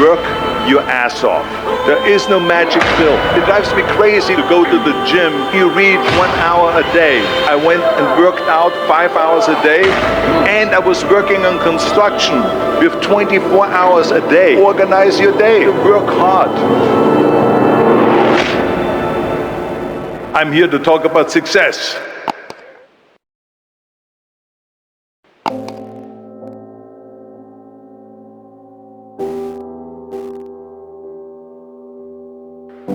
Work your ass off. There is no magic pill. It drives me crazy to go to the gym. You read 1 hour a day. I went and worked out 5 hours a day, and I was working on construction. You have 24 hours a day. Organize your day. Work hard. I'm here to talk about success.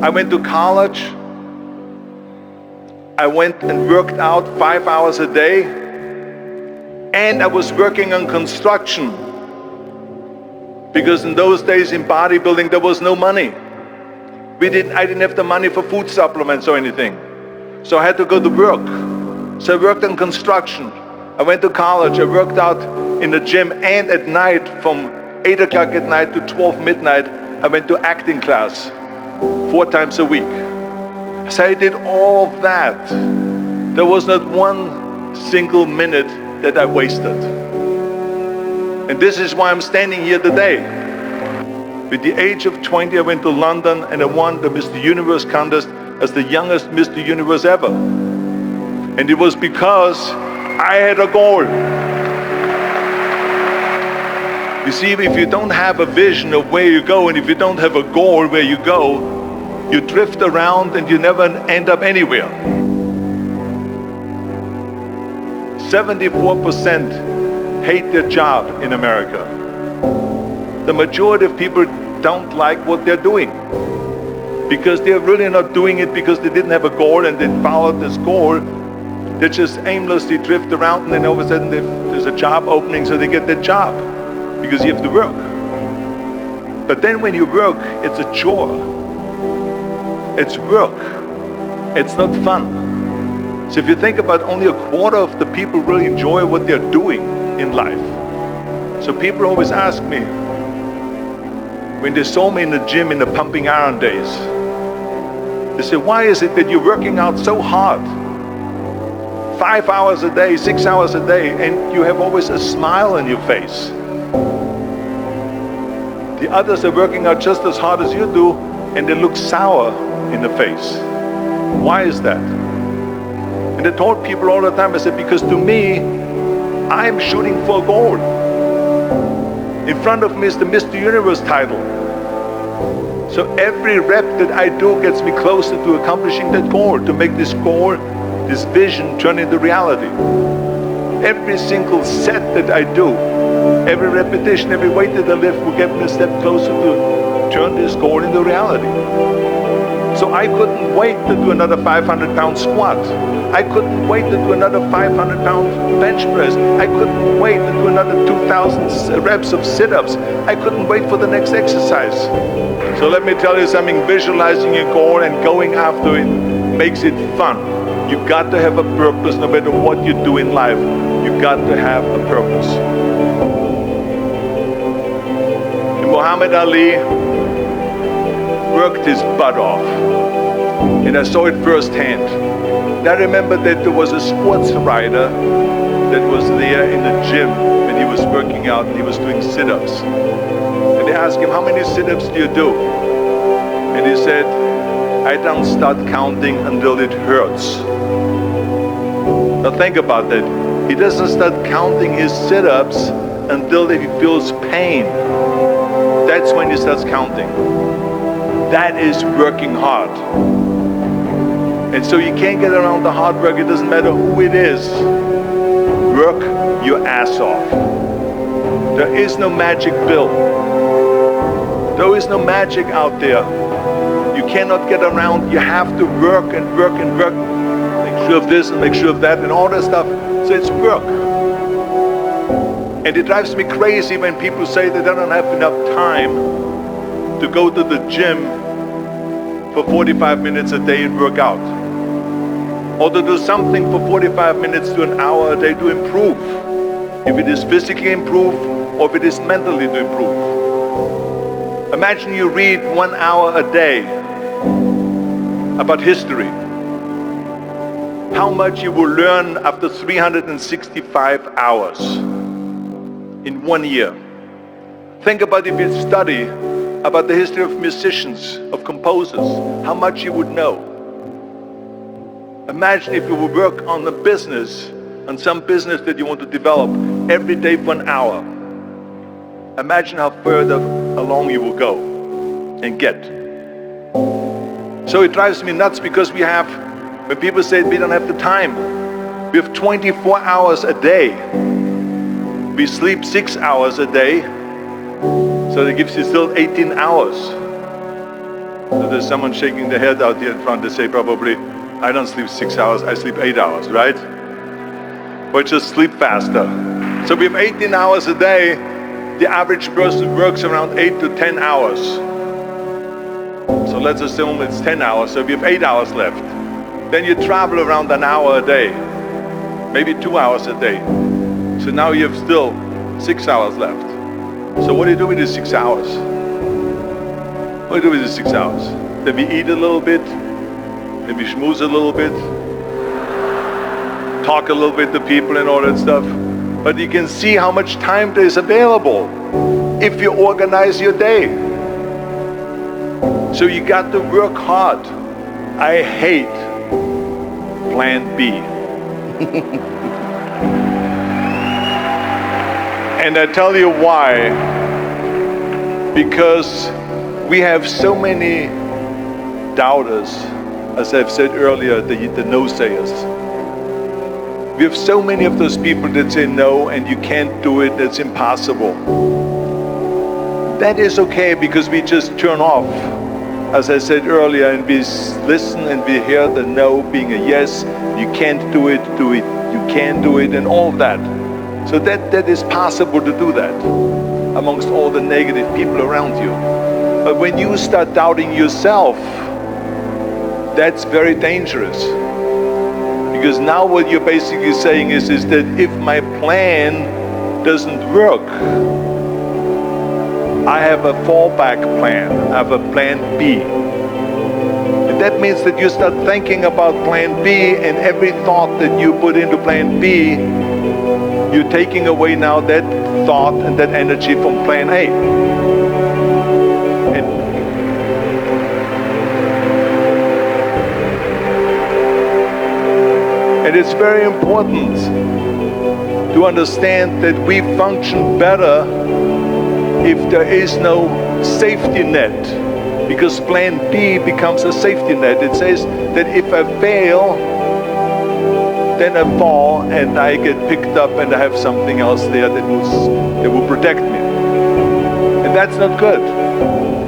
I went to college. I went and worked out 5 hours a day, and I was working on construction. Because in those days in bodybuilding there was no money. I didn't have the money for food supplements or anything. So I had to go to work. So I worked on construction. I went to college. I worked out in the gym, and at night from 8 o'clock at night to 12 midnight I went to acting class 4 times a week. So I did all of that. There was not one single minute that I wasted. And this is why I'm standing here today. At the age of 20, I went to London and I won the Mr. Universe contest as the youngest Mr. Universe ever. And it was because I had a goal. You see, if you don't have a vision of where you go, and if you don't have a goal where you go, you drift around and you never end up anywhere. 74% hate their job in America. The majority of people don't like what they're doing because they're really not doing it because they didn't have a goal and they followed this goal. They just aimlessly drift around, and then all of a sudden there's a job opening, so they get that job because you have to work. But then when you work, it's a chore. It's work. It's not fun. So if you think about, only a quarter of the people really enjoy what they're doing in life. So people always ask me, when they saw me in the gym in the pumping iron days, they say, why is it that you're working out so hard? 5 hours a day, 6 hours a day, and you have always a smile on your face. The others are working out just as hard as you do, and they look sour in the face. Why is that? And I told people all the time, I said, because to me, I'm shooting for a goal. In front of me is the Mr. Universe title. So every rep that I do gets me closer to accomplishing that goal, to make this goal, this vision turn into reality. Every single set that I do, every repetition, every weight that I lift will get me a step closer to turn this goal into reality. So I couldn't wait to do another 500-pound squat. I couldn't wait to do another 500-pound bench press. I couldn't wait to do another 2,000 reps of sit-ups. I couldn't wait for the next exercise. So let me tell you something, visualizing your goal and going after it makes it fun. You've got to have a purpose no matter what you do in life. You've got to have a purpose. And Muhammad Ali worked his butt off, and I saw it firsthand. And I remember that there was a sports writer that was there in the gym when he was working out and he was doing sit-ups. And they asked him, how many sit-ups do you do? And he said, I don't start counting until it hurts. Now think about that. He doesn't start counting his sit-ups until he feels pain. That's when he starts counting. That is working hard. And so you can't get around the hard work. It doesn't matter who it is. Work your ass off. There is no magic pill. There is no magic out there. You cannot get around. You have to work and work and work. Make sure of this and make sure of that and all that stuff. So it's work. And it drives me crazy when people say that they don't have enough time to go to the gym for 45 minutes a day and work out. Or to do something for 45 minutes to an hour a day to improve. If it is physically improve or if it is mentally to improve. Imagine you read 1 hour a day about history. How much you will learn after 365 hours in 1 year. Think about if you study about the history of musicians, of composers, how much you would know. Imagine if you would work on a business, on some business that you want to develop every day for an hour. Imagine how further along you will go and get. So it drives me nuts because when people say we don't have the time, we have 24 hours a day. We sleep 6 hours a day, so that gives you still 18 hours. So there's someone shaking their head out here in front. They say probably, I don't sleep 6 hours, I sleep 8 hours, right? Or just sleep faster. So we have 18 hours a day. The average person works around 8 to 10 hours. So let's assume it's 10 hours, so we have 8 hours left. Then you travel around an hour a day, maybe 2 hours a day. So now you have still 6 hours left. So what do you do with these 6 hours? What do you do with these 6 hours? Then we eat a little bit, then we schmooze a little bit, talk a little bit to people and all that stuff. But you can see how much time there is available if you organize your day. So you got to work hard. I hate plan B. And I tell you why. Because we have so many doubters, as I've said earlier, the no-sayers. We have so many of those people that say no and you can't do it, that's impossible. That is okay because we just turn off, as I said earlier, and we listen and we hear the no being a yes. You can't do it, you can do it, and all of that. So that is possible to do that amongst all the negative people around you. But when you start doubting yourself, that's very dangerous. Because now what you're basically saying is that if my plan doesn't work, I have a fallback plan, I have a plan B. And that means that you start thinking about plan B, and every thought that you put into plan B, you're taking away now that thought and that energy from plan A. And it's very important to understand that we function better if there is no safety net, because plan B becomes a safety net. It says that if I fail, then I fall and I get picked up and I have something else there that will protect me. And that's not good,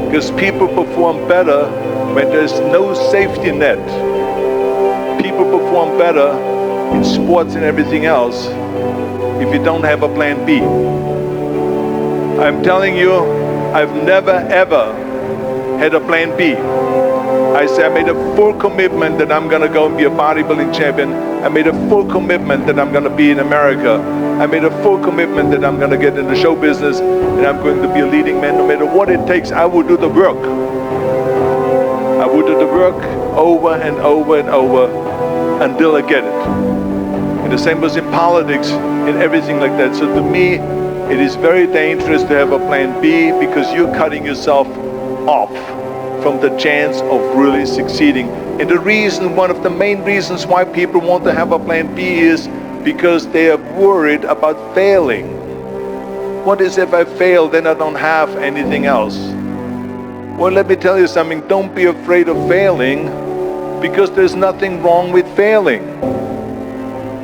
because people perform better when there's no safety net. People perform better in sports and everything else if you don't have a plan B. I'm telling you, I've never ever had a plan B. I said I made a full commitment that I'm going to go and be a bodybuilding champion. I made a full commitment that I'm going to be in America. I made a full commitment that I'm going to get in the show business and I'm going to be a leading man. No matter what it takes, I will do the work. I will do the work over and over and over until I get it. And the same was in politics, in everything like that. So to me, it is very dangerous to have a plan B, because you're cutting yourself off from the chance of really succeeding. And the reason, one of the main reasons why people want to have a plan B is because they are worried about failing. What is if I fail, then I don't have anything else? Well, let me tell you something, don't be afraid of failing, because there's nothing wrong with failing.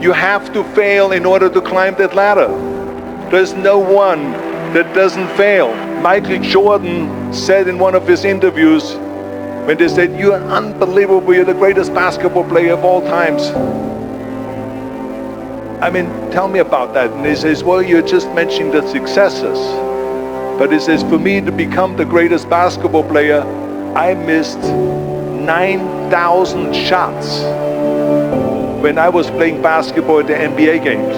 You have to fail in order to climb that ladder. There's no one that doesn't fail. Michael Jordan said in one of his interviews, when they said, "You are unbelievable, you're the greatest basketball player of all times." I mean, tell me about that. And he says, well, you're just mentioning the successes. But he says, for me to become the greatest basketball player, I missed 9,000 shots when I was playing basketball at the NBA games.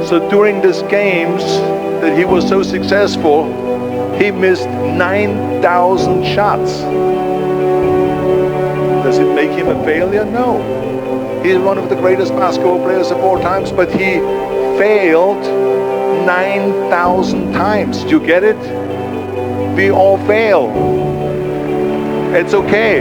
So during these games that he was so successful, he missed 9,000 shots. Does it make him a failure? No. He's one of the greatest basketball players of all times, but he failed 9,000 times. Do you get it? We all fail. It's okay.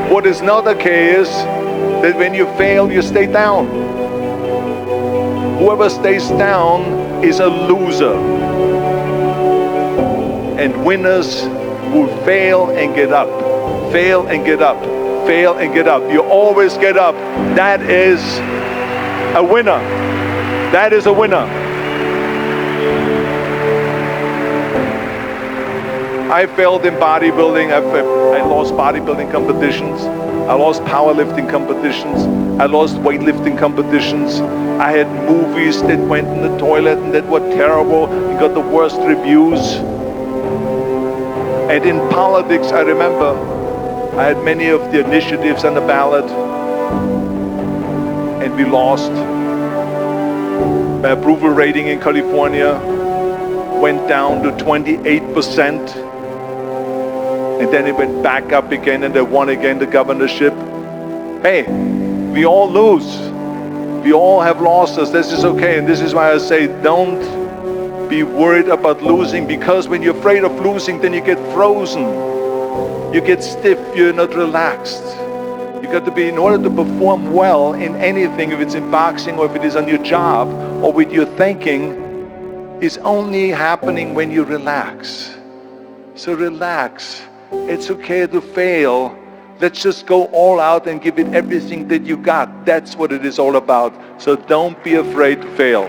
What is not okay is that when you fail, you stay down. Whoever stays down is a loser. And winners will fail and get up. Fail and get up. Fail and get up. You always get up. That is a winner. That is a winner. I failed in bodybuilding. I lost bodybuilding competitions. I lost powerlifting competitions. I lost weightlifting competitions. I had movies that went in the toilet and that were terrible and got the worst reviews. And in politics, I remember I had many of the initiatives on the ballot, and we lost. My approval rating in California went down to 28%, and then it went back up again, and I won again the governorship. Hey, we all lose. We all have losses. This is okay, and this is why I say don't be worried about losing, because when you're afraid of losing, then you get frozen. You get stiff, you're not relaxed. You got to be, in order to perform well in anything, if it's in boxing or if it is on your job or with your thinking, is only happening when you relax. So relax. It's okay to fail. Let's just go all out and give it everything that you got. That's what it is all about. So don't be afraid to fail.